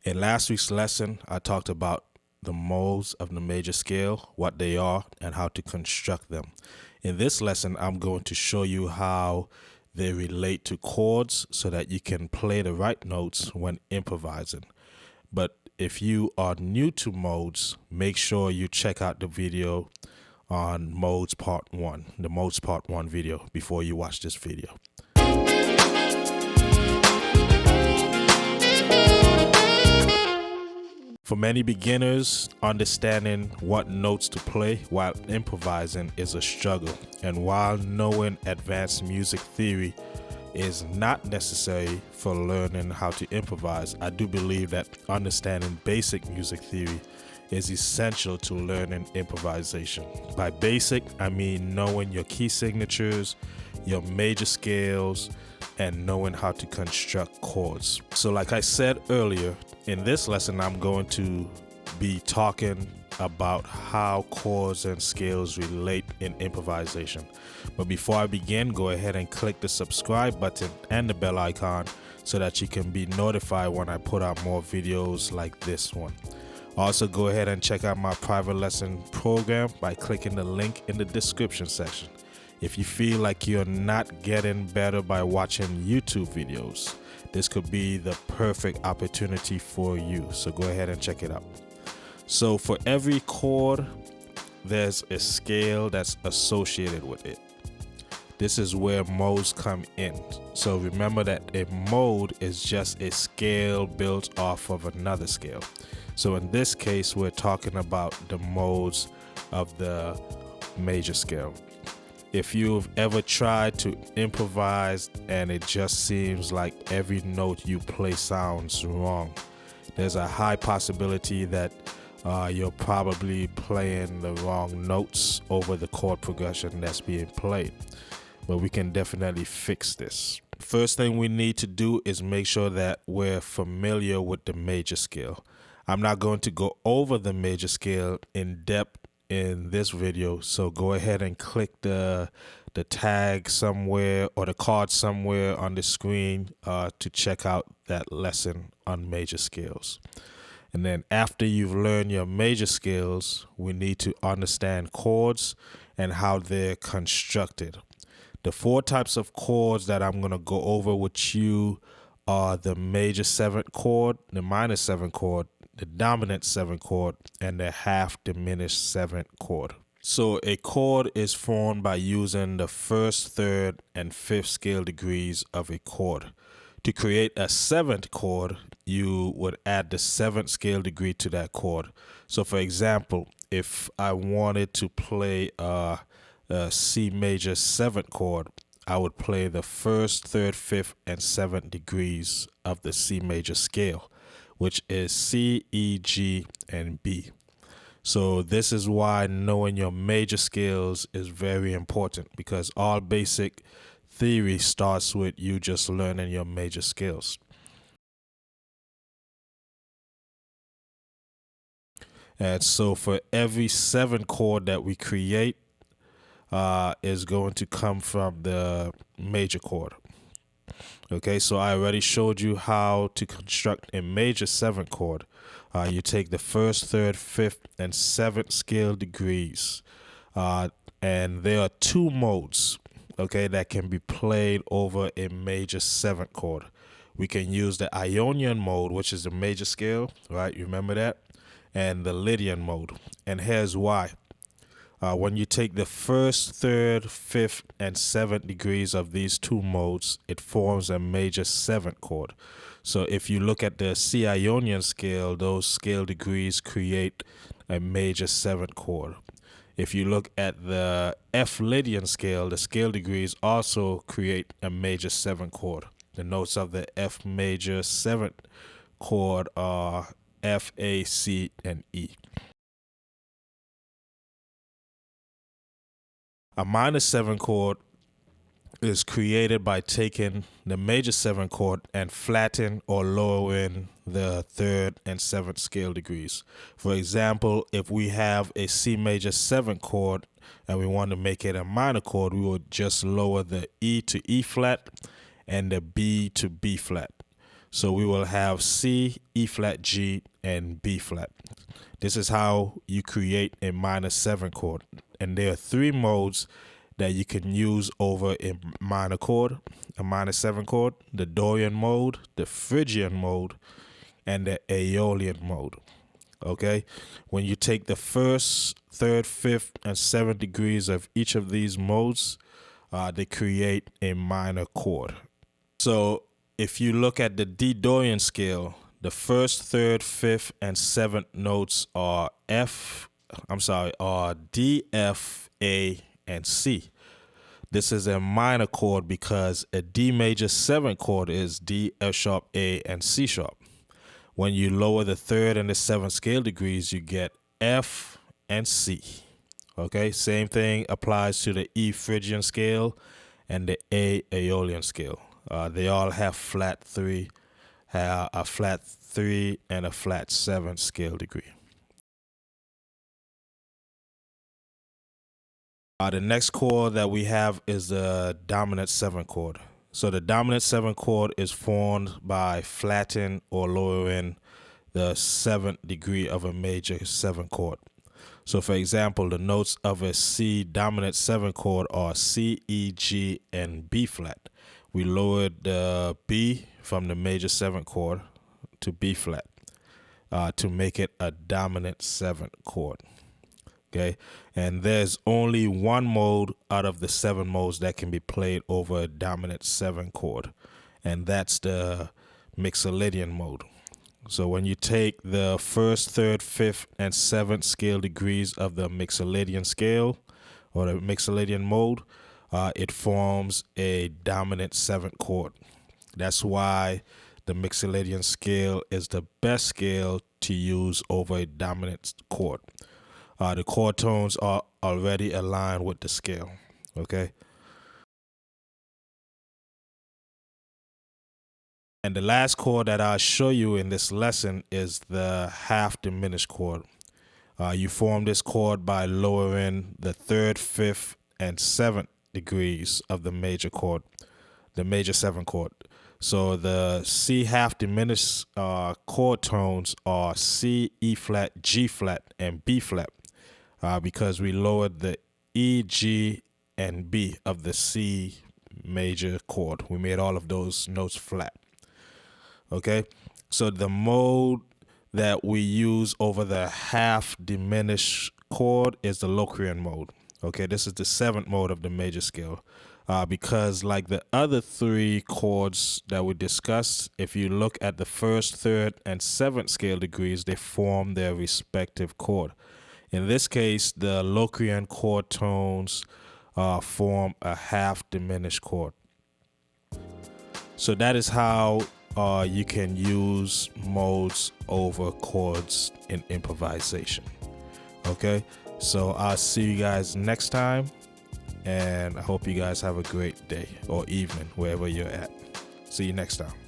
In last week's lesson, I talked about the modes of the major scale, what they are, and how to construct them. In this lesson, I'm going to show you how they relate to chords so that you can play the right notes when improvising. But if you are new to modes, make sure you check out the video on modes part 1, the modes part 1 video before you watch this video. For many beginners, understanding what notes to play while improvising is a struggle. And while knowing advanced music theory is not necessary for learning how to improvise, I do believe that understanding basic music theory is essential to learning improvisation. By basic, I mean knowing your key signatures, your major scales, and knowing how to construct chords. So like I said earlier, in this lesson, I'm going to be talking about how chords and scales relate in improvisation. But before I begin, go ahead and click the subscribe button and the bell icon so that you can be notified when I put out more videos like this one. Also, go ahead and check out my private lesson program by clicking the link in the description section. If you feel like you're not getting better by watching YouTube videos, this could be the perfect opportunity for you. So go ahead and check it out. So for every chord, there's a scale that's associated with it. This is where modes come in. So remember that a mode is just a scale built off of another scale. So in this case, we're talking about the modes of the major scale. If you've ever tried to improvise and it just seems like every note you play sounds wrong, there's a high possibility that you're probably playing the wrong notes over the chord progression that's being played. But we can definitely fix this. First thing we need to do is make sure that we're familiar with the major scale. I'm not going to go over the major scale in depth in this video, so go ahead and click the tag somewhere or the card somewhere on the screen to check out that lesson on major scales. And then after you've learned your major scales, we need to understand chords and how they're constructed. The 4 types of chords that I'm going to go over with you are the major 7th chord, the minor 7th chord, the dominant 7th chord, and the half diminished 7th chord. So a chord is formed by using the 1st, 3rd, and 5th scale degrees of a chord. To create a 7th chord, you would add the 7th scale degree to that chord. So for example, if I wanted to play a C major 7th chord, I would play the 1st, 3rd, 5th, and 7th degrees of the C major scale, which is C, E, G, and B. So this is why knowing your major scales is very important, because all basic theory starts with you just learning your major scales. And so for every 7 chord that we create is going to come from the major chord. Okay, so I already showed you how to construct a major 7th chord. You take the 1st, 3rd, 5th, and 7th scale degrees. And there are 2 modes, okay, that can be played over a major 7th chord. We can use the Ionian mode, which is the major scale, right? You remember that? And the Lydian mode. And here's why. When you take the 1st, 3rd, 5th, and 7th degrees of these 2 modes, it forms a major 7th chord. So if you look at the C Ionian scale, those scale degrees create a major 7th chord. If you look at the F Lydian scale, the scale degrees also create a major 7th chord. The notes of the F major 7th chord are F, A, C, and E. A minor 7th chord is created by taking the major 7th chord and flattening or lowering the 3rd and 7th scale degrees. For example, if we have a C major 7th chord and we want to make it a minor chord, we would just lower the E to E flat and the B to B flat. So we will have C, E flat, G, and B flat. This is how you create a minor 7 chord. And there are 3 modes that you can use over a minor chord, a minor 7 chord: the Dorian mode, the Phrygian mode, and the Aeolian mode. Okay, when you take the first, third, fifth, and seventh degrees of each of these modes, they create a minor chord. So if you look at the D Dorian scale, the first, third, fifth, and seventh notes are D, F, A, and C. This is a minor chord because a D major 7 chord is D, F sharp, A, and C sharp. When you lower the third and the seventh scale degrees, you get F and C. Okay, same thing applies to the E Phrygian scale and the A Aeolian scale. They all have flat 3, a flat 3 and a flat 7 scale degree. The next chord that we have is the dominant 7 chord. So the dominant 7 chord is formed by flattening or lowering the 7th degree of a major 7 chord. So for example, the notes of a C dominant 7 chord are C, E, G, and B flat. We lowered the B from the major 7 chord to B flat to make it a dominant 7 chord. Okay, and there's only one mode out of the 7 modes that can be played over a dominant 7 chord, and that's the Mixolydian mode. So when you take the first, third, fifth, and seventh scale degrees of the Mixolydian scale or the Mixolydian mode, it forms a dominant 7 chord. That's why the Mixolydian scale is the best scale to use over a dominant chord. The chord tones are already aligned with the scale, okay? And the last chord that I'll show you in this lesson is the half diminished chord. You form this chord by lowering the third, fifth, and seventh degrees of the major chord, the major 7 chord. So the C half diminished chord tones are C, E flat, G flat, and B flat. Because we lowered the E, G, and B of the C major chord. We made all of those notes flat. Okay, so the mode that we use over the half diminished chord is the Locrian mode. Okay, this is the 7th mode of the major scale. Because like the other 3 chords that we discussed, if you look at the first, third, and 7th scale degrees, they form their respective chord. In this case, the Locrian chord tones form a half diminished chord. So that is how you can use modes over chords in improvisation. Okay, so I'll see you guys next time, and I hope you guys have a great day or evening wherever you're at. See you next time.